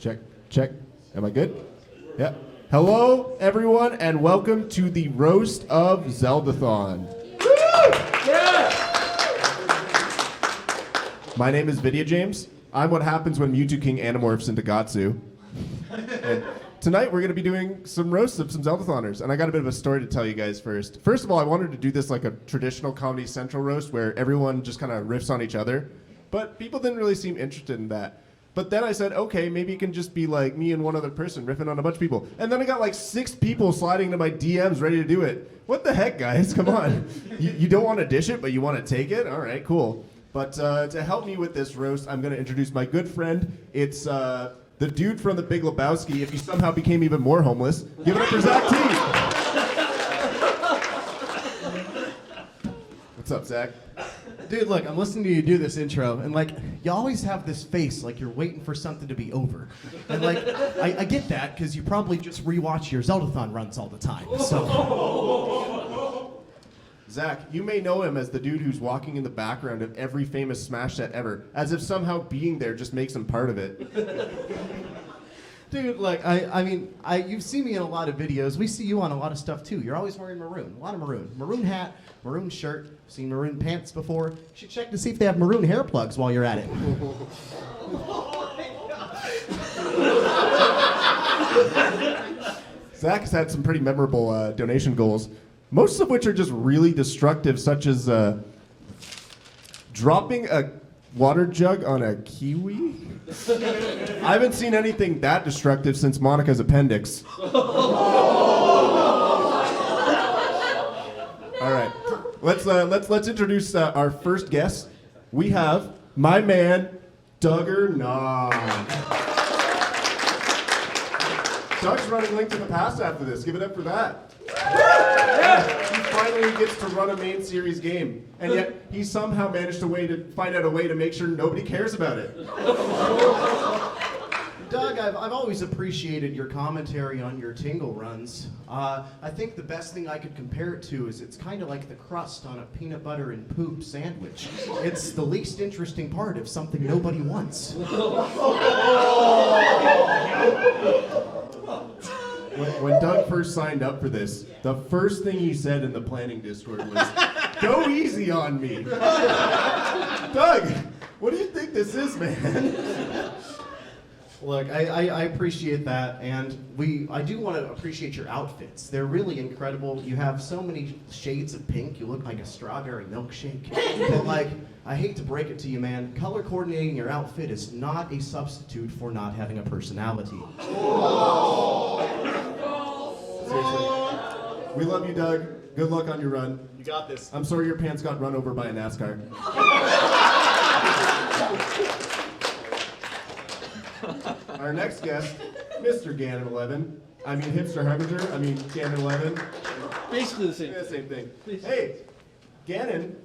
Check, check. Am I good? Yeah. Hello, everyone, and welcome to the roast of Zeldathon. My name is Vidya James. I'm what happens when Mewtwo King animorphs into Gatsu. And tonight we're going to be doing some roasts of some Zeldathoners, and I got a bit of a story to tell you guys first. First of all, I wanted to do this like a traditional Comedy Central roast where everyone just kind of riffs on each other, but people didn't really seem interested in that. But then I said, okay, maybe it can just be like me and one other person riffing on a bunch of people. And then I got like 6 people sliding into my DMs ready to do it. What the heck, guys? Come on. You don't want to dish it, but you want to take it? All right, cool. But to help me with this roast, I'm going to introduce my good friend. It's the dude from The Big Lebowski, if he somehow became even more homeless. Give it up for Zach T. What's up, Zach? Dude, look, I'm listening to you do this intro, and like, you always have this face like you're waiting for something to be over. And like, I get that, because you probably just rewatch your Zeldathon runs all the time, so. Zach, you may know him as the dude who's walking in the background of every famous Smash set ever, as if somehow being there just makes him part of it. Dude, look, you've seen me in a lot of videos. We see you on a lot of stuff too. You're always wearing maroon, a lot of maroon. Maroon hat, maroon shirt, seen maroon pants before. You should check to see if they have maroon hair plugs while you're at it. Zach has had some pretty memorable donation goals, most of which are just really destructive, such as dropping a water jug on a kiwi. I haven't seen anything that destructive since Monica's appendix. All right, let's introduce our first guest. We have my man, Dugger Nog. Doug's running Link to the Past after this. Give it up for that. He finally gets to run a main series game, and yet he somehow managed to find out a way to make sure nobody cares about it. Doug, I've always appreciated your commentary on your Tingle runs. I think the best thing I could compare it to is it's kind of like the crust on a peanut butter and poop sandwich. It's the least interesting part of something nobody wants. When Doug first signed up for this, the first thing he said in the planning Discord was, "Go easy on me." Doug, what do you think this is, man? Look, I appreciate that, and I do want to appreciate your outfits. They're really incredible. You have so many shades of pink. You look like a strawberry milkshake. But like, I hate to break it to you, man, color coordinating your outfit is not a substitute for not having a personality. Seriously. We love you, Doug. Good luck on your run. You got this. I'm sorry your pants got run over by a NASCAR. Our next guest, Mr. Ganon 11. I mean Hipster Harbinger. I mean Ganon 11. Basically the same. Yeah, same thing. Hey, Ganon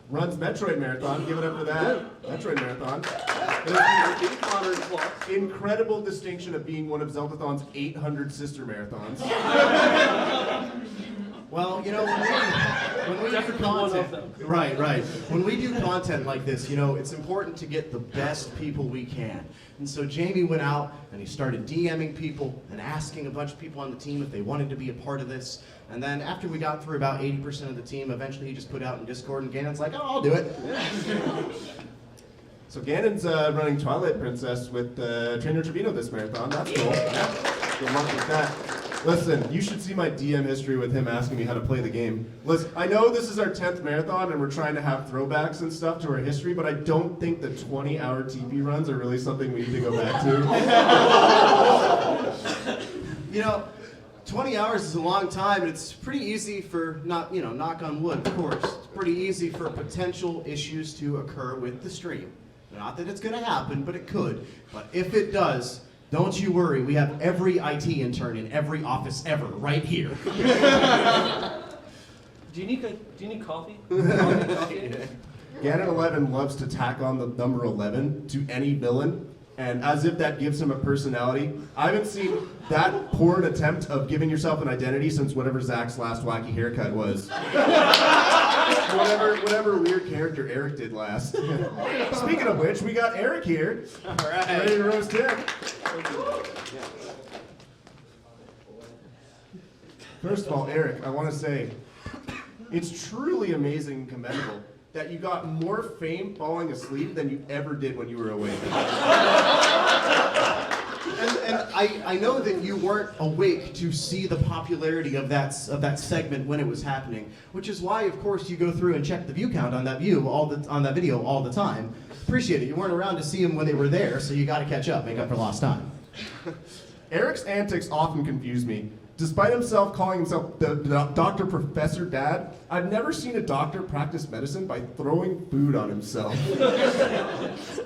runs Metroid Marathon. Give it up for that. Metroid Marathon. Incredible distinction of being one of Zeldathon's 800 sister marathons. Well, you know, when we do content, right. When we do content like this, you know, it's important to get the best people we can. And so Jamie went out and he started DMing people and asking a bunch of people on the team if they wanted to be a part of this. And then after we got through about 80% of the team, eventually he just put out in Discord, and Ganon's like, "Oh, I'll do it." So Ganon's running Twilight Princess with Trainer Trevino this marathon. That's cool. Yeah. Good luck with that. Listen, you should see my DM history with him asking me how to play the game. Listen, I know this is our 10th marathon and we're trying to have throwbacks and stuff to our history, but I don't think the 20-hour TV runs are really something we need to go back to. You know, 20 hours is a long time, and it's pretty easy for, knock on wood, of course. It's pretty easy for potential issues to occur with the stream. Not that it's going to happen, but it could. But if it does, don't you worry, we have every IT intern in every office ever right here. Do you need coffee? Ganon 11 loves to tack on the number 11 to any villain, and as if that gives him a personality. I haven't seen that poor an attempt of giving yourself an identity since whatever Zach's last wacky haircut was. whatever weird character Eric did last. Speaking of which, we got Eric here. All right. Ready to roast him. First of all, Eric, I want to say, it's truly amazing and commendable that you got more fame falling asleep than you ever did when you were awake. And I know that you weren't awake to see the popularity of that segment when it was happening, which is why, of course, you go through and check the view count on that video all the time. Appreciate it. You weren't around to see them when they were there, so you got to catch up, make up for lost time. Eric's antics often confuse me. Despite himself calling himself the Dr. Professor Dad, I've never seen a doctor practice medicine by throwing food on himself.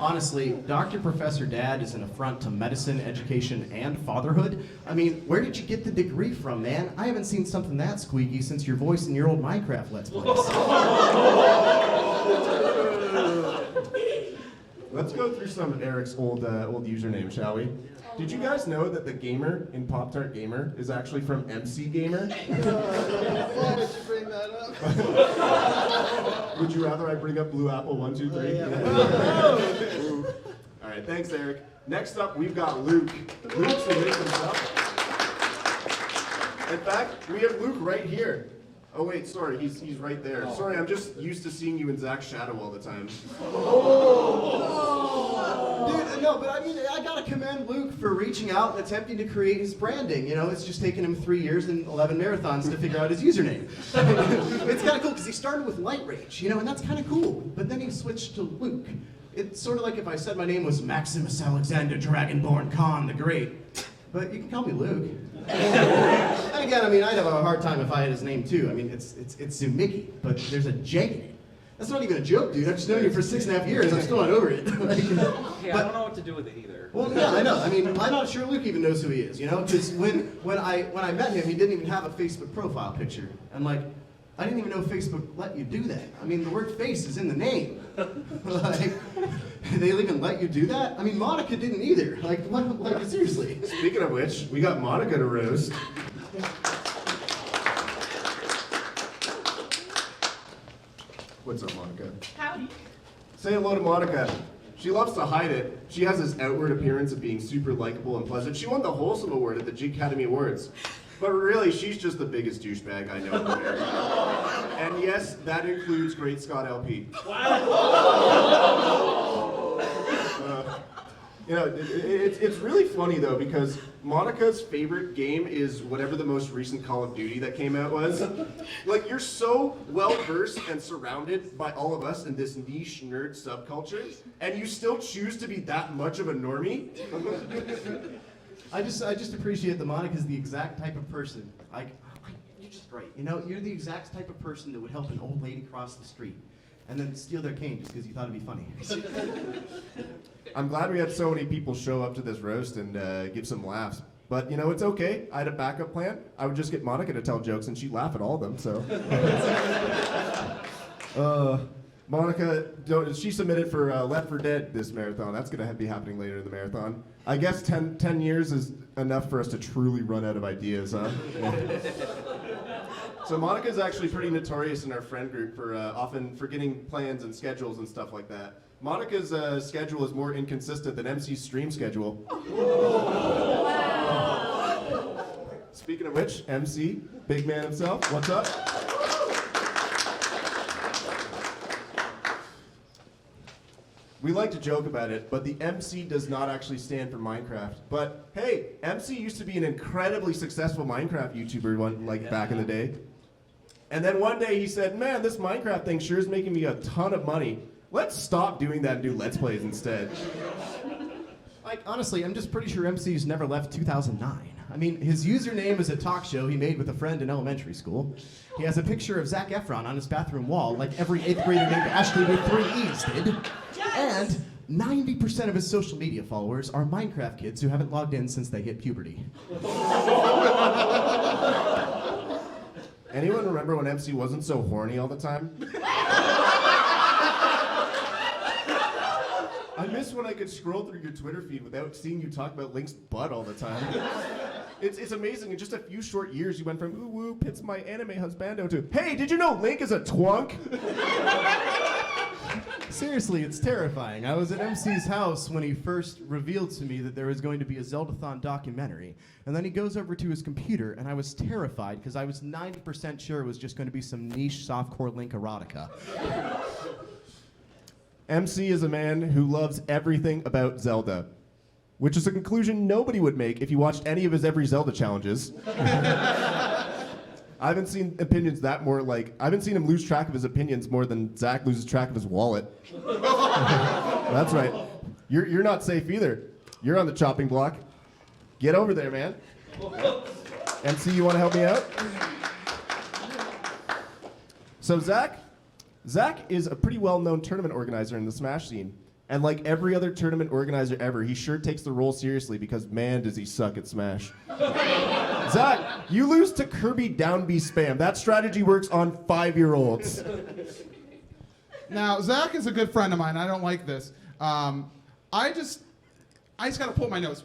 Honestly, Dr. Professor Dad is an affront to medicine, education, and fatherhood. I mean, where did you get the degree from, man? I haven't seen something that squeaky since your voice in your old Minecraft Let's Plays. Let's go through some of Eric's old username, shall we? Did you guys know that the gamer in Pop-Tart Gamer is actually from MC Gamer? Why did you bring that up? Would you rather I bring up Blue Apple 1, 2, 3? Yeah. All right, thanks, Eric. Next up, we've got Luke. Luke's submitted himself. In fact, we have Luke right here. Oh wait, sorry, he's right there. Sorry, I'm just used to seeing you in Zach's shadow all the time. Dude, no, but I mean, I gotta commend Luke for reaching out and attempting to create his branding. You know, it's just taken him 3 years and 11 marathons to figure out his username. It's kind of cool because he started with Light Rage, you know, and that's kind of cool. But then he switched to Luke. It's sort of like if I said my name was Maximus Alexander Dragonborn Khan the Great. But you can call me Luke. And again, I mean, I'd have a hard time if I had his name too. I mean, it's Zumiki, but there's a J in it. That's not even a joke, dude. I've just known you for 6.5 years. I'm still not over it. Yeah, I don't know what to do with it either. Well, yeah, I know. I mean, I'm not sure Luke even knows who he is, you know? Because when I met him, he didn't even have a Facebook profile picture. I'm like, I didn't even know Facebook let you do that. I mean, the word face is in the name. Like, they'll even let you do that? I mean, Monica didn't either. Like seriously. Speaking of which, we got Monica to roast. What's up, Monica? Howdy. Say hello to Monica. She loves to hide it. She has this outward appearance of being super likable and pleasant. She won the Wholesome Award at the G Academy Awards. But really, she's just the biggest douchebag I know in America. And yes, that includes Great Scott LP. You know, it's really funny though, because Monica's favorite game is whatever the most recent Call of Duty that came out was. Like, you're so well versed and surrounded by all of us in this niche nerd subculture, and you still choose to be that much of a normie? I just appreciate that Monica's the exact type of person. Like, you're just great. You know, you're the exact type of person that would help an old lady cross the street and then steal their cane just because you thought it'd be funny. I'm glad we had so many people show up to this roast and give some laughs. But, you know, it's okay. I had a backup plan. I would just get Monica to tell jokes and she'd laugh at all of them, so. Monica, she submitted for Left 4 Dead this marathon. That's going to be happening later in the marathon. I guess 10 years is enough for us to truly run out of ideas, huh? So Monica's actually pretty notorious in our friend group for often forgetting plans and schedules and stuff like that. Monica's schedule is more inconsistent than MC's stream schedule. Speaking of which, MC, big man himself, what's up? We like to joke about it, but the MC does not actually stand for Minecraft. But hey, MC used to be an incredibly successful Minecraft YouTuber back in the day. And then one day he said, man, this Minecraft thing sure is making me a ton of money. Let's stop doing that and do Let's Plays instead. Like, honestly, I'm just pretty sure MC's never left 2009. I mean, his username is a talk show he made with a friend in elementary school. He has a picture of Zac Efron on his bathroom wall, like every 8th grader named Ashley with 3 E's did. And 90% of his social media followers are Minecraft kids who haven't logged in since they hit puberty. Anyone remember when MC wasn't so horny all the time? I miss when I could scroll through your Twitter feed without seeing you talk about Link's butt all the time. It's amazing. In just a few short years, you went from ooh woo, Pit's my anime husbando to hey, did you know Link is a twunk? Seriously, it's terrifying. I was at MC's house when he first revealed to me that there was going to be a Zeldathon documentary. And then he goes over to his computer, and I was terrified because I was 90% sure it was just going to be some niche softcore link erotica. MC is a man who loves everything about Zelda, which is a conclusion nobody would make if you watched any of his every Zelda challenges. I haven't seen opinions that more like, I haven't seen him lose track of his opinions more than Zach loses track of his wallet. That's right. You're not safe either. You're on the chopping block. Get over there, man. MC, you want to help me out? So Zach is a pretty well-known tournament organizer in the Smash scene. And like every other tournament organizer ever, he sure takes the role seriously because man, does he suck at Smash. Zach, you lose to Kirby down B spam. That strategy works on 5-year-olds. Now, Zach is a good friend of mine. I don't like this. I just got to pull my nose.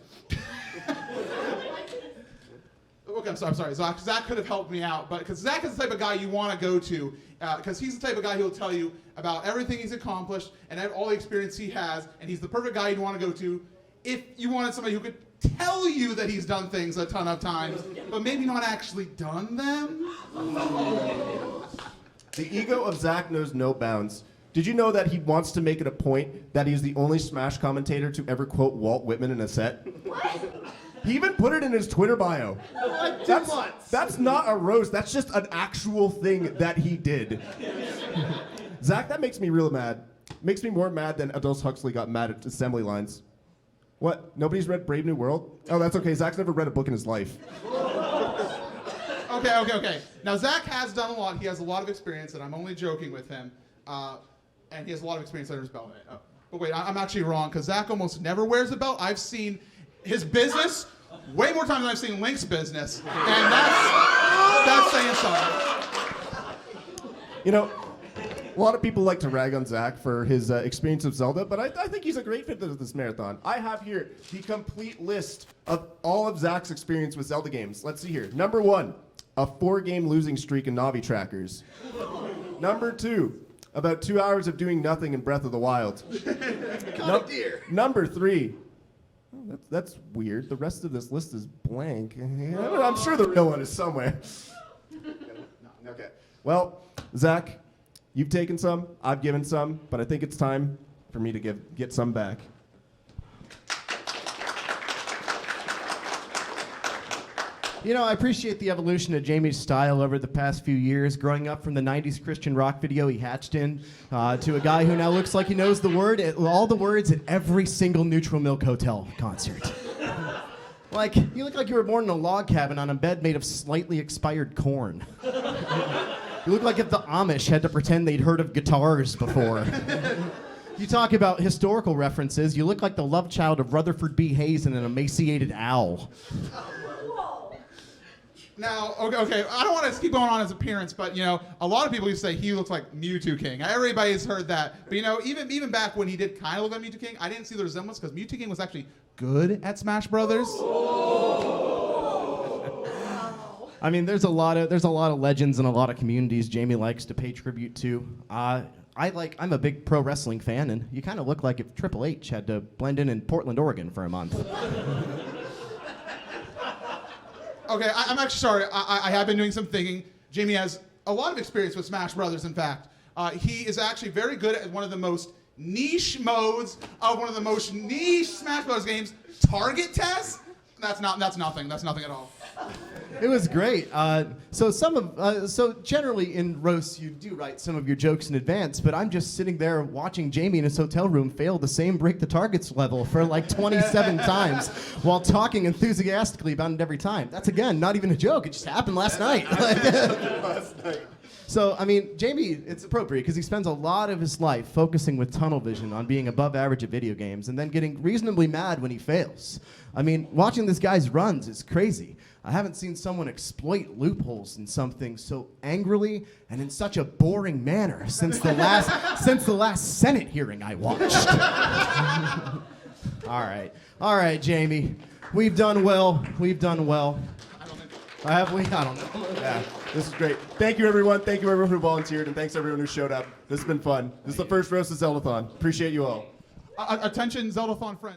Okay, I'm sorry. Zach could have helped me out, but because Zach is the type of guy you want to go to, because he's the type of guy who'll tell you about everything he's accomplished and all the experience he has, and he's the perfect guy you'd want to go to if you wanted somebody who could tell you that he's done things a ton of times, but maybe not actually done them. The ego of Zach knows no bounds. Did you know that he wants to make it a point that he's the only Smash commentator to ever quote Walt Whitman in a set? He even put it in his Twitter bio. That's not a roast. That's just an actual thing that he did. Zach, that makes me real mad. Makes me more mad than Aldous Huxley got mad at assembly lines. What? Nobody's read Brave New World? Oh, that's okay. Zach's never read a book in his life. Okay. Now, Zach has done a lot. He has a lot of experience, and I'm only joking with him. And he has a lot of experience under his belt. But wait, I'm actually wrong, because Zach almost never wears a belt. I've seen his business way more times than I've seen Link's business. And that's saying something. You know, a lot of people like to rag on Zach for his experience of Zelda, but I think he's a great fit for this marathon. I have here the complete list of all of Zach's experience with Zelda games. Let's see here. Number 1, a 4-game losing streak in Navi trackers. Number 2, about 2 hours of doing nothing in Breath of the Wild. Number 3, that's weird. The rest of this list is blank. I'm sure the real one is somewhere. Okay. Well, Zach, you've taken some, I've given some, but I think it's time for me to get some back. You know, I appreciate the evolution of Jamie's style over the past few years, growing up from the 90s Christian rock video he hatched in, to a guy who now looks like he knows all the words at every single Neutral Milk Hotel concert. Like, you look like you were born in a log cabin on a bed made of slightly expired corn. You look like if the Amish had to pretend they'd heard of guitars before. You talk about historical references, you look like the love child of Rutherford B. Hayes and an emaciated owl. Now, okay, I don't want to keep going on his appearance, but, you know, a lot of people used to say he looks like Mewtwo King. Everybody's heard that. But, you know, even back when he did kind of look like Mewtwo King, I didn't see the resemblance because Mewtwo King was actually good at Smash Brothers. I mean, there's a lot of legends and a lot of communities Jamie likes to pay tribute to. I'm a big pro wrestling fan, and you kind of look like if Triple H had to blend in Portland, Oregon for a month. Okay, I'm actually sorry. I have been doing some thinking. Jamie has a lot of experience with Smash Brothers, in fact. He is actually very good at one of the most niche modes of one of the most niche Smash Bros. Games, Target Test. That's nothing. That's nothing at all. It was great. So generally in roasts you do write some of your jokes in advance, but I'm just sitting there watching Jamie in his hotel room fail the same break the targets level for like 27 times while talking enthusiastically about it every time. That's again not even a joke. It just happened last night. So, I mean, Jamie, it's appropriate because he spends a lot of his life focusing with tunnel vision on being above average at video games and then getting reasonably mad when he fails. I mean, watching this guy's runs is crazy. I haven't seen someone exploit loopholes in something so angrily and in such a boring manner since the last Senate hearing I watched. All right, Jamie. We've done well. I don't know. Yeah, this is great. Thank you, everyone. Thank you, everyone who volunteered, and thanks everyone who showed up. This has been fun. This is the first roast of Zeldathon. Appreciate you all. Attention, Zeldathon friends.